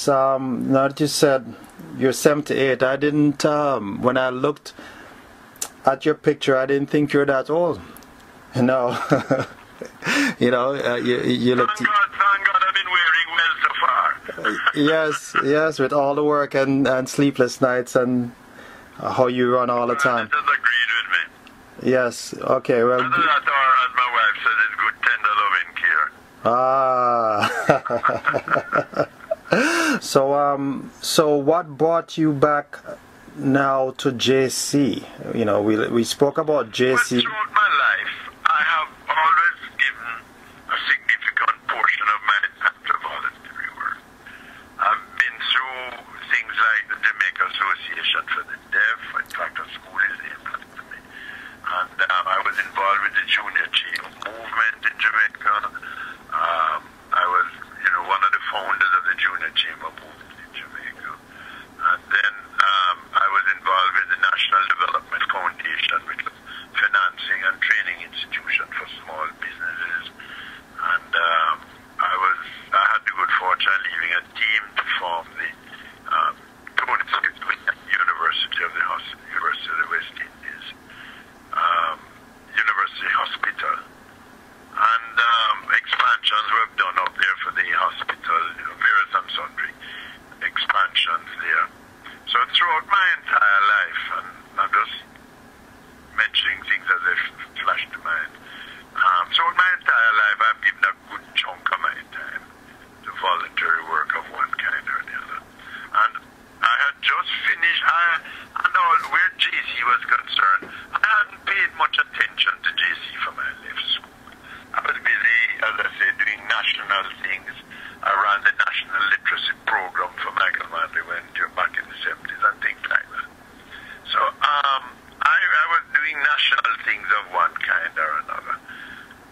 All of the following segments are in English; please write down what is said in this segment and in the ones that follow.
Now that you said you're 78, I didn't, when I looked at your picture, I didn't think you're that old. No. You look. Thank God I've been wearing well so far. Yes, with all the work and sleepless nights and how you run all the time. Just agreed with me. Yes, okay, well. Other than that, or as my wife said, it's good, tender, loving care. So what brought you back now to JC? We spoke about JC. Well, throughout my life, I have always given a significant portion of my time to voluntary work. I've been through things like the Jamaica Association for the Deaf. In fact, a school is named after me. And I was involved with the Junior Chief movement in Jamaica. I was, one of the founders of the Junior Chamber movement in Jamaica. And then I was involved with the National Development Foundation, which was financing and training institution for small businesses. And I had the good fortune of leaving a team to form the University of the West Indies, University Hospital. And expansions were done up there for the hospital, various and sundry expansions there. So throughout my entire life, and I'm just mentioning things as they flash to mind, throughout my entire life I've given a good chunk of my time to voluntary work of one kind or the other. And I had just finished, where JC was concerned, I hadn't paid much attention to JC from my left school. I was busy, as I say, doing national things. I ran the National Literacy Program for Michael Manley back in the 70s and things like that. So I was doing national things of one kind or another.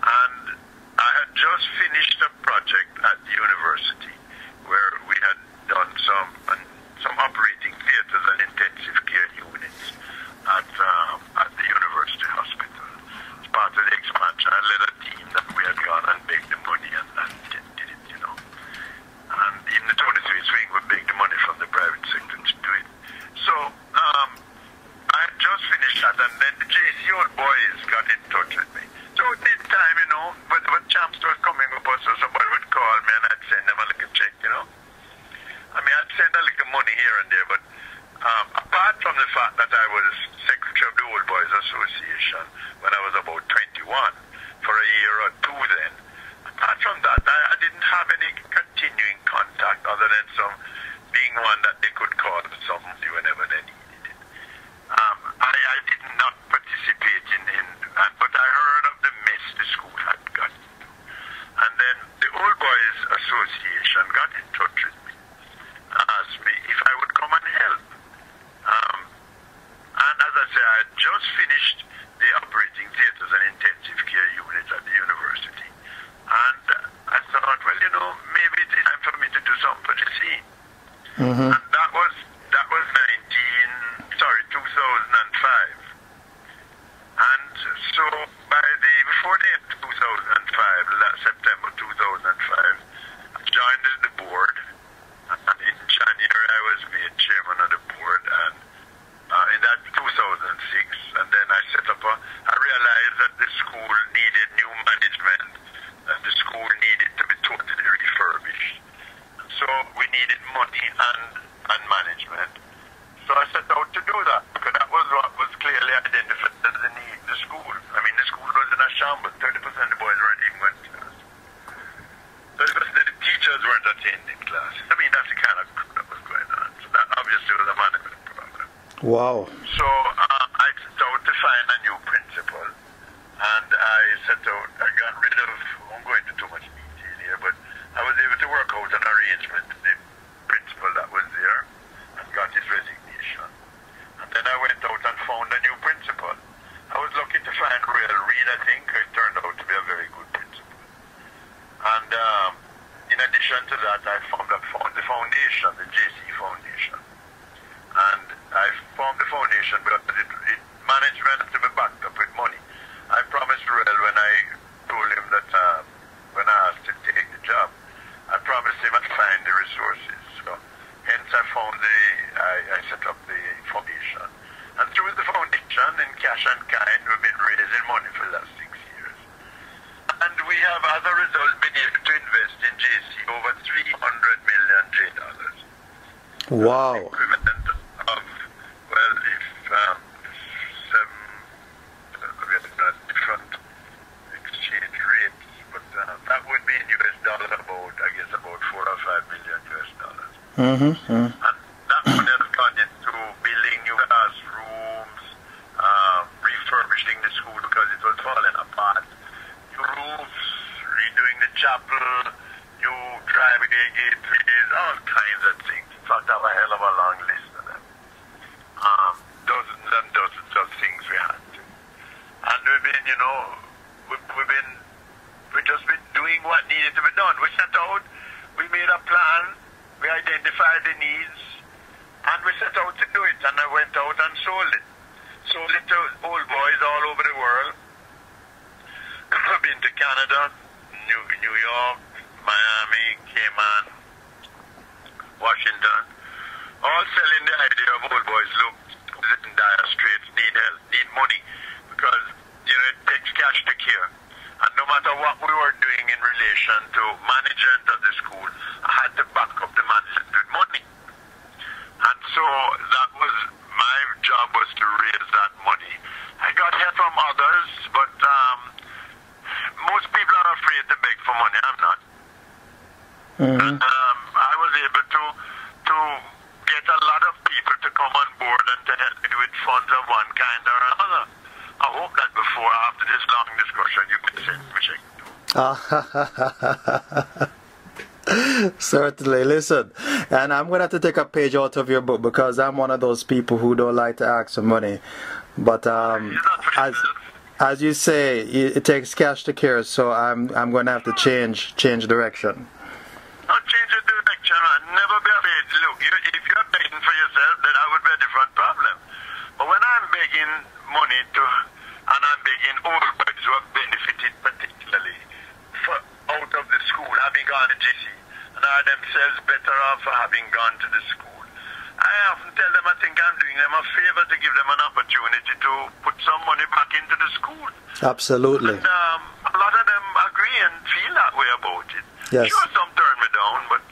And I had just finished a project at the university where we had done some operating theaters and intensive care units at the university hospital. As part of the expansion, I led a team that we had gone and begged the money and did it, And even the 23 swing would beg the money from the private sector to do it. So I had just finished that, and then the JC old boys got in touch with me. So at this time, when champs was coming up, so somebody would call me and I'd send them a little check, I'd send a little money here and there, but apart from the fact that I was secretary of the Old Boys Association when I was about 21, for a year or two then, apart from that, I didn't have any continuing contact other than some being one that they could call somebody whenever they needed it. I did not participate but I heard of the mess the school had got into. And then the Old Boys Association got in touch with me and asked me if I would come and help. And as I say, I had just finished the operating theaters and intensive care units at the university. And I thought, well, maybe it's time for me to do something for the scene. Mm-hmm. And that was 2005. And so before the end of 2005, September 2005, I joined the board. And in January, I was made chairman of the board. And in that 2006, and then I realized that the school needed new management, that the school needed to be totally refurbished. So we needed money and management. So I set out to do that, because that was what was clearly identified as the need, the school. The school was in a shambles. 30% of the boys weren't even going to class. 30% of the teachers weren't attending class. That's the kind of that was going on. So that obviously was a management problem. Wow. So I set out to find a new principal, and I got rid of, I won't go into too much detail here, but I was able to work out an arrangement with the principal that was there and got his resignation. And then I went out and found a new principal. I was lucky to find Royal Reed, I think. It turned out to be a very good principal. And in addition to that, I formed the foundation, the JC Foundation. And I formed the foundation because management had to be backed up with money. I promised Royal when I told him that when I asked him to take the job, I promised him I'd find the resources. So once I found I set up the foundation. And through the foundation, in cash and kind, we've been raising money for the last 6 years. And we have, as a result, been able to invest in JC over $300 million J-dollars. Wow. Equivalent of, well, if we have different exchange rates, but that would be in US dollar about, I guess, about $4 or $5 million US dollars. And that money has gone into building new classrooms, refurbishing the school because it was falling apart, new roofs, redoing the chapel, new driveway gateways, all kinds of things. In fact, I have a hell of a long list of them. Dozens and dozens of things we had to. And we've been, you know, we've just been doing what needed to be done. We set out, we made a plan, we identified the needs, and we set out to do it. And I went out and sold it. Sold it to old boys all over the world. I've been to Canada, New York, Miami, Cayman, Washington, all selling the idea of old boys, look, in dire straits, need help, need money, because, you know, it takes cash to care. And no matter what we were doing in relation to management of the school, I had to back up the management with money. And so that was, my job was to raise that money. I got help from others, but most people are afraid to beg for money. I'm not. And I was able to get a lot of people to come on board and to help me with funds of one kind or another. I hope that before, after this long discussion, you can send me a check too. Certainly. Listen, and I'm going to have to take a page out of your book because I'm one of those people who don't like to ask for money. But as you say, it takes cash to care, so I'm going to have to change direction. Not change the direction, man. Never be afraid. Look, if you're begging for yourself, then that would be a different problem. But when I'm begging money and I'm begging old boys who have benefited particularly out of the school, having gone to GC, and are themselves better off for having gone to the school, I often tell them I think I'm doing them a favor to give them an opportunity to put some money back into the school. Absolutely. And a lot of them agree and feel that way about it. Yes. Sure, some turn me down, but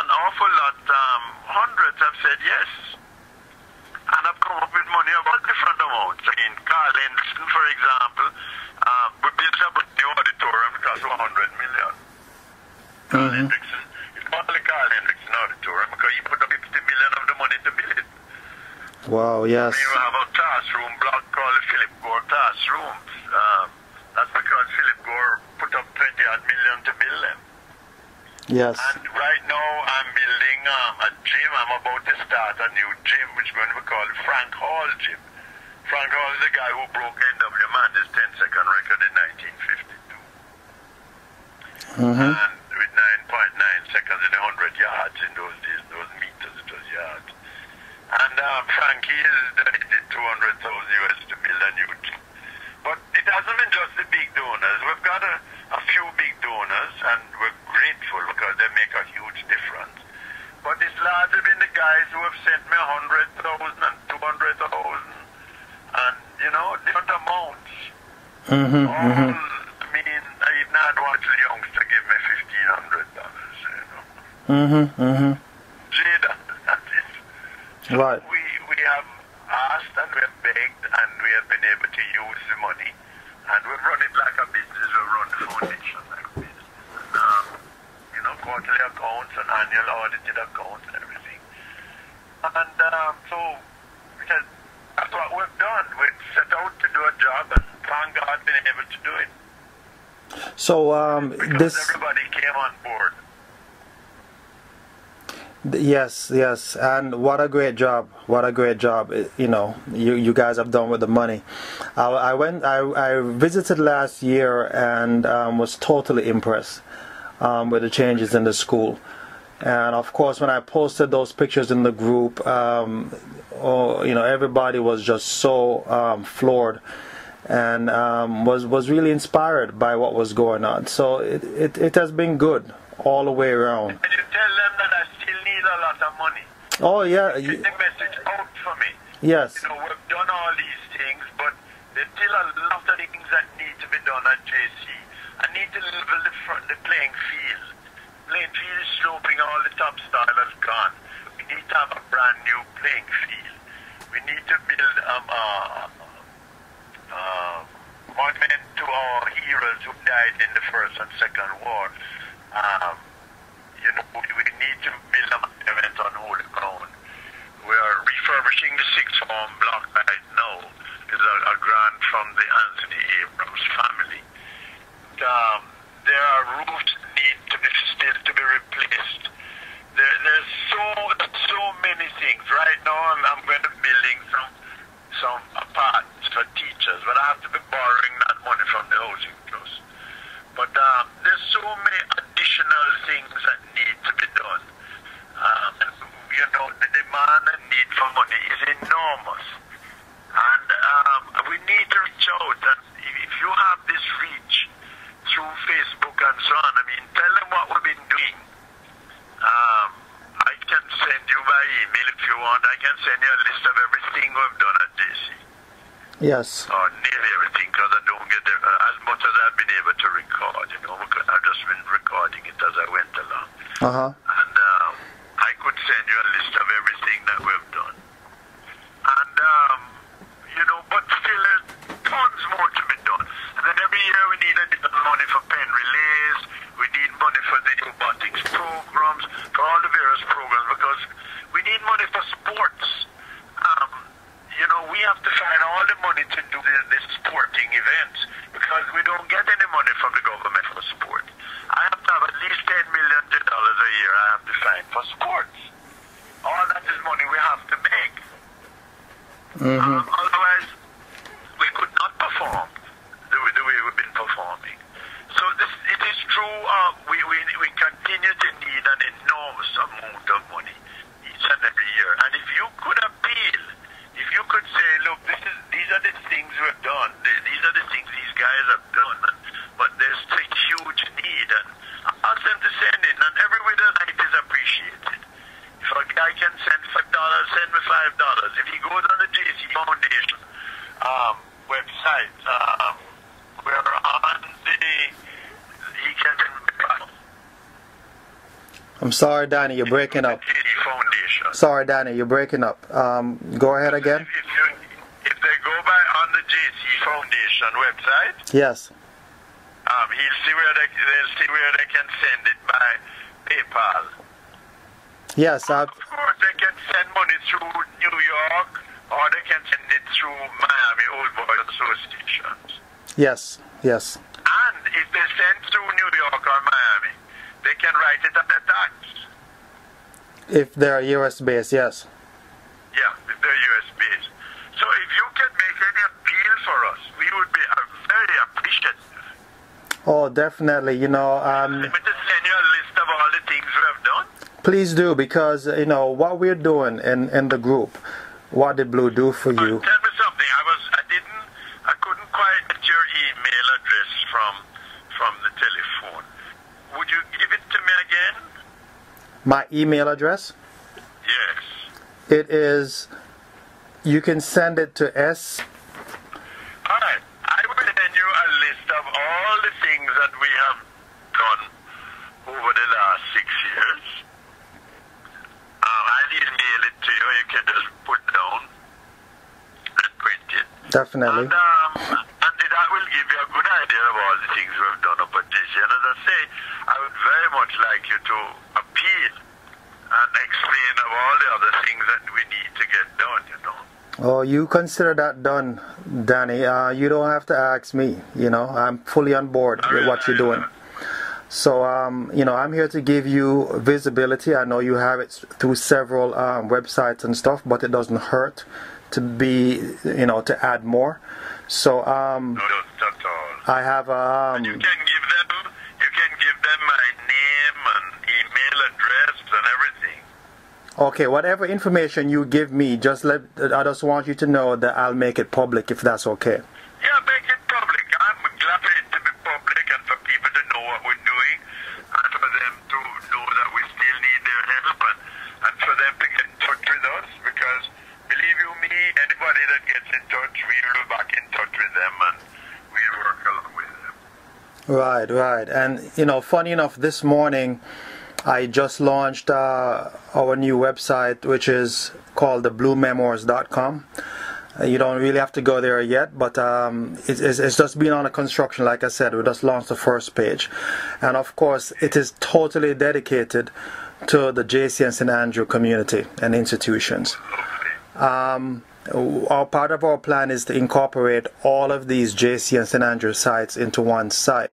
an awful lot, hundreds have said yes. And I've come up with money of all different amounts. I mean, Carl Hendrickson, for example, we built up a new auditorium that cost $100 million. Carl Hendrickson, it's called the Carl Hendrickson Auditorium because he put up $50 million of the money to build it. Wow, yes. We have a classroom block called the Philip Gore Classrooms. That's because Philip Gore put up $20 million to build them. Yes. And right now I'm building a gym. I'm about to start a new gym which is going to be called Frank Hall Gym. Frank Hall is the guy who broke N.W. Mandy's 10-second record in 1952. And with 9.9 seconds in 100 yards in those days, those meters, it was yards. And Frankie is donated $200,000 US to build a new gym. But it hasn't been just the big donors. We've got a few big donors, and we're grateful because they make a huge difference. But it's largely been the guys who have sent me 100,000 and 200,000, and you know, different amounts. I mean, I even had one little youngster give me $1,500. You know. Jada, that's it. So Right. we have asked and we have begged and we have been able to use the money, and we've run it like a business. We've run the foundation like a business. You know, quarterly accounts and annual audited accounts and everything. And so that's what we've done. We've set out to do a job, and thank God been able to do it. So Because everybody came on board. Yes, and what a great job! What a great job! You know, you guys have done with the money. I visited last year and was totally impressed with the changes in the school. And of course, when I posted those pictures in the group, you know, everybody was just so floored and was really inspired by what was going on. So it has been good all the way around. And you tell them that I still need a lot of money. Oh yeah. Get the message out for me. Yes. You know, we've done all these things, but there's still a lot of things that need to be done at JC. I need to level the playing field. Playing field is sloping, all the top style has gone. We need to have a brand new playing field. We need to build monument to our heroes who died in the First and Second War. You know, we need to build a monument on holy ground. We are refurbishing the sixth form block right now. It's a grant from the Anthony Abrams family. There are roofs that need to be still to be replaced. There's so many things. Right now I'm going to building some apartments for teachers, but I have to be borrowing that money from the housing trust. But there's so many additional things that need to be done. And, you know, the demand and need for money is enormous. And we need to reach out. And if you have this reach through Facebook and so on, I mean, tell them what we've been doing. I can send you by email if you want. I can send you a list of everything we've done at DC. Yes. Or nearly everything, because I don't get as much as I've been able to record, you know, because I've just been recording it as I went along. And I could send you a list of everything that we've done. And, you know, but still there's tons more to be done. And then every year we need a little money for pen relays, we need money for the robotics programs, for all the various programs, because we need money for sports. You know, we have to find all the money to do the sporting events, because we don't get any money from the government for sport. I have to have at least $10 million a year I have to find for sports. All that is money we have to make. Otherwise, we could not perform the way we've been performing. So it is true, we continue to need an enormous amount of money each and every year. And if you could appeal, if you could say, look, these are the things we've done, these are the things these guys have done, but there's a huge need, and ask them to send in, and every way that it is appreciated. If a guy can send $5, send me $5. If he goes on the JC Foundation website, we're on he can send. I'm sorry, Danny, you're breaking up. Foundation. Sorry, Danny, you're breaking up. Go ahead again. If they go by on the JC Foundation website, Yes. they'll see where they can send it by PayPal. Yes. Of course, they can send money through New York, or they can send it through Miami Old Boys Associations. Yes. Yes. And if they send through New York or Miami, they can write it at the tax. If they're US based, yes. Yeah, if they're US based. So if you can make any appeal for us, we would be very appreciative. Oh, definitely. You know, Let me just send you a list of all the things we have done. please do, because you know what we're doing in the group. What did Blue do for you? Tell me something. I couldn't quite get your email address from the telephone. Would you give it to me again? My email address? Yes. It is, you can send it to S. All right. I will send you a list of all the things that we have done over the last 6 years. I'll email it to you. You can just put down and print it. Definitely. And that will give you a good idea of all the things we've done up at this. And as I say, I would very much like you to appeal and explain of all the other things that we need to get done, you know. Oh, you consider that done, Danny. You don't have to ask me. You know, I'm fully on board with what you're doing. So, you know, I'm here to give you visibility. I know you have it through several websites and stuff, but it doesn't hurt to be, you know, to add more. So, No, that's all. I have You can give them my name and email address and everything. okay, whatever information you give me, I just want you to know that I'll make it public if that's okay. Yeah, make it public. I'm glad for it to be public and for people to know what we're doing, and for them to know that we still need their help, and for them to get in touch Anybody that gets in touch, we'll be back in touch with them and we'll work along with them. Right, right. And, you know, funny enough, this morning I just launched our new website, which is called thebluememoirs.com. You don't really have to go there yet, but it's just been on a construction. Like I said, we just launched the first page. And of course, it is totally dedicated to the JC and St. Andrew community and institutions. Our part of our plan is to incorporate all of these JC and St. Andrew sites into one site.